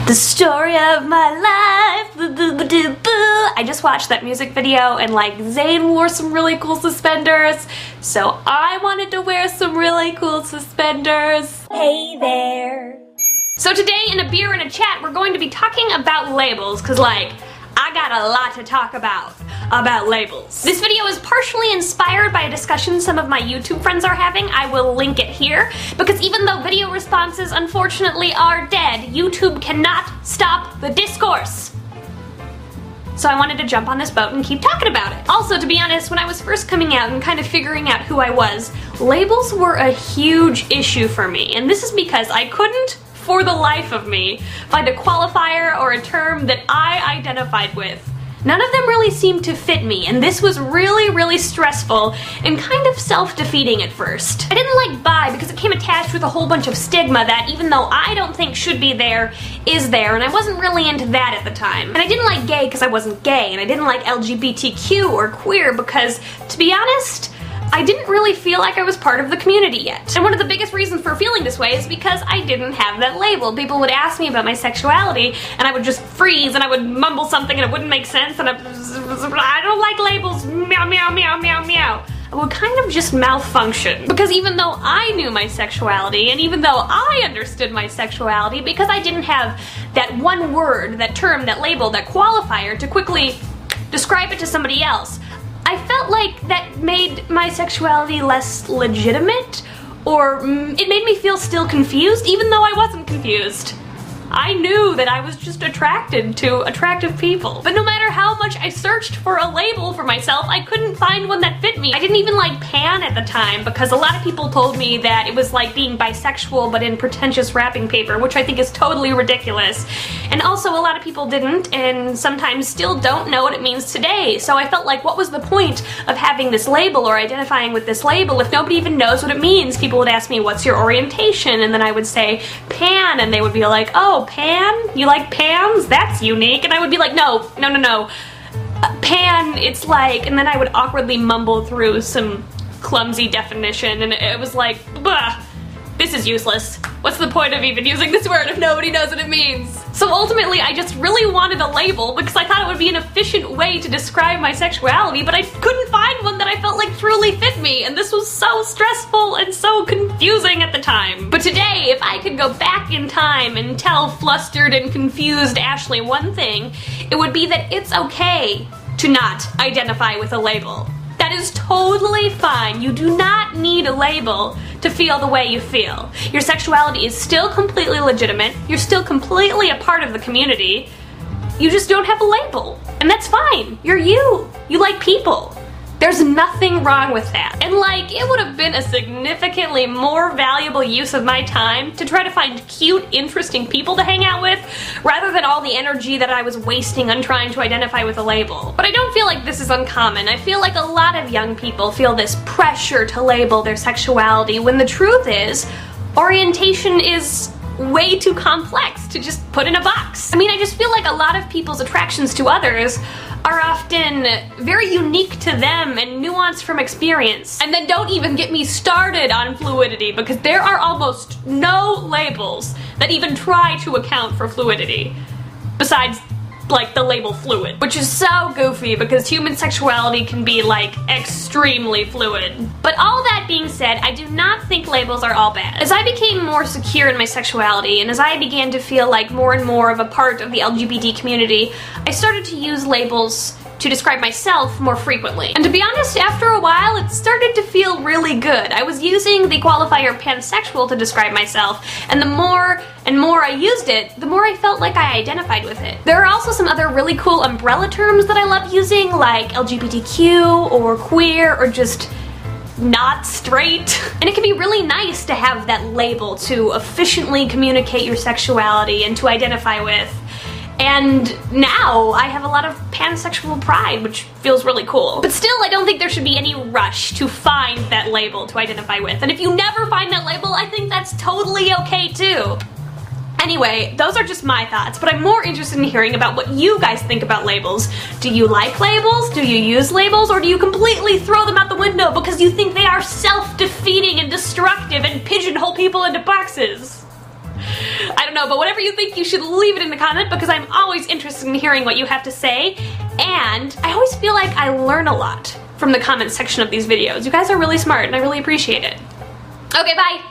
The story of my life. I just watched that music video and like Zayn wore some really cool suspenders, so I wanted to wear some really cool suspenders. Hey there. So today in a beer and a chat we're going to be talking about labels, cause like I got a lot to talk about labels. This video is partially inspired by a discussion some of my YouTube friends are having. I will link it here, because even though video responses unfortunately are dead, YouTube cannot stop the discourse. So I wanted to jump on this boat and keep talking about it. Also, to be honest, when I was first coming out and kind of figuring out who I was, labels were a huge issue for me. And this is because I couldn't, for the life of me, find a qualifier or a term that I identified with. None of them really seemed to fit me, and this was really stressful and kind of self-defeating at first. I didn't like bi because it came attached with a whole bunch of stigma that, even though I don't think should be there, is there, and I wasn't really into that at the time. And I didn't like gay because I wasn't gay, and I didn't like LGBTQ or queer because, to be honest, I didn't really feel like I was part of the community yet. And one of the biggest reasons for feeling this way is because I didn't have that label. People would ask me about my sexuality and I would just freeze and I would mumble something and it wouldn't make sense and I don't like labels, meow meow meow meow meow. I would kind of just malfunction. Because even though I knew my sexuality and even though I understood my sexuality, because I didn't have that one word, that term, that label, that qualifier to quickly describe it to somebody else, I felt like that made my sexuality less legitimate, or it made me feel still confused, even though I wasn't confused. I knew that I was just attracted to attractive people. But no matter how much I searched for a label for myself, I couldn't find one that fit me. I didn't even like pan at the time because a lot of people told me that it was like being bisexual but in pretentious wrapping paper, which I think is totally ridiculous. And also a lot of people didn't and sometimes still don't know what it means today. So I felt like, what was the point of having this label or identifying with this label if nobody even knows what it means? People would ask me, what's your orientation? And then I would say pan, and they would be like, oh, pan? You like pans? That's unique. And I would be like, no. Pan, it's like, and then I would awkwardly mumble through some clumsy definition, and it was like, bah, this is useless. What's the point of even using this word if nobody knows what it means? So ultimately, I just really wanted a label because I thought it would be an efficient way to describe my sexuality, but I couldn't find one that I felt like truly fit me, and this was so stressful and so confusing at the time. But today, if I could go back in time and tell flustered and confused Ashley one thing, it would be that it's okay to not identify with a label. That is totally fine. You do not need a label to feel the way you feel. Your sexuality is still completely legitimate. You're still completely a part of the community. You just don't have a label. And that's fine. You're you. You like people. There's nothing wrong with that. And like, it would have been a significantly more valuable use of my time to try to find cute, interesting people to hang out with, rather than all the energy that I was wasting on trying to identify with a label. But I don't feel like this is uncommon. I feel like a lot of young people feel this pressure to label their sexuality, when the truth is, orientation is way too complex to just put in a box. I mean, I just feel like a lot of people's attractions to others are often very unique to them and nuanced from experience. And then don't even get me started on fluidity, because there are almost no labels that even try to account for fluidity, besides like the label fluid, which is so goofy because human sexuality can be like extremely fluid. But all that being said, I do not think labels are all bad. As I became more secure in my sexuality and as I began to feel like more and more of a part of the LGBT community, I started to use labels to describe myself more frequently. And to be honest, after a while, it started to feel really good. I was using the qualifier pansexual to describe myself, and the more and more I used it, the more I felt like I identified with it. There are also some other really cool umbrella terms that I love using, like LGBTQ or queer or just not straight. And it can be really nice to have that label to efficiently communicate your sexuality and to identify with. And now I have a lot of pansexual pride, which feels really cool. But still, I don't think there should be any rush to find that label to identify with. And if you never find that label, I think that's totally okay too. Anyway, those are just my thoughts, but I'm more interested in hearing about what you guys think about labels. Do you like labels? Do you use labels? Or do you completely throw them out the window because you think they are self-defeating and destructive and pigeonhole people into boxes? I don't know, but whatever you think, you should leave it in the comment because I'm always interested in hearing what you have to say. And I always feel like I learn a lot from the comment section of these videos. You guys are really smart and I really appreciate it. Okay, bye.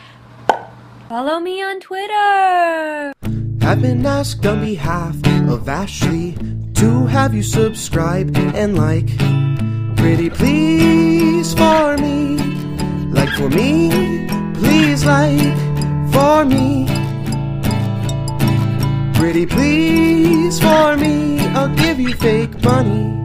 Follow me on Twitter. I've been asked on behalf of Ashley to have you subscribe and like. Pretty please for me. Like for me. Please like for me. Pretty please for me. I'll give you fake money.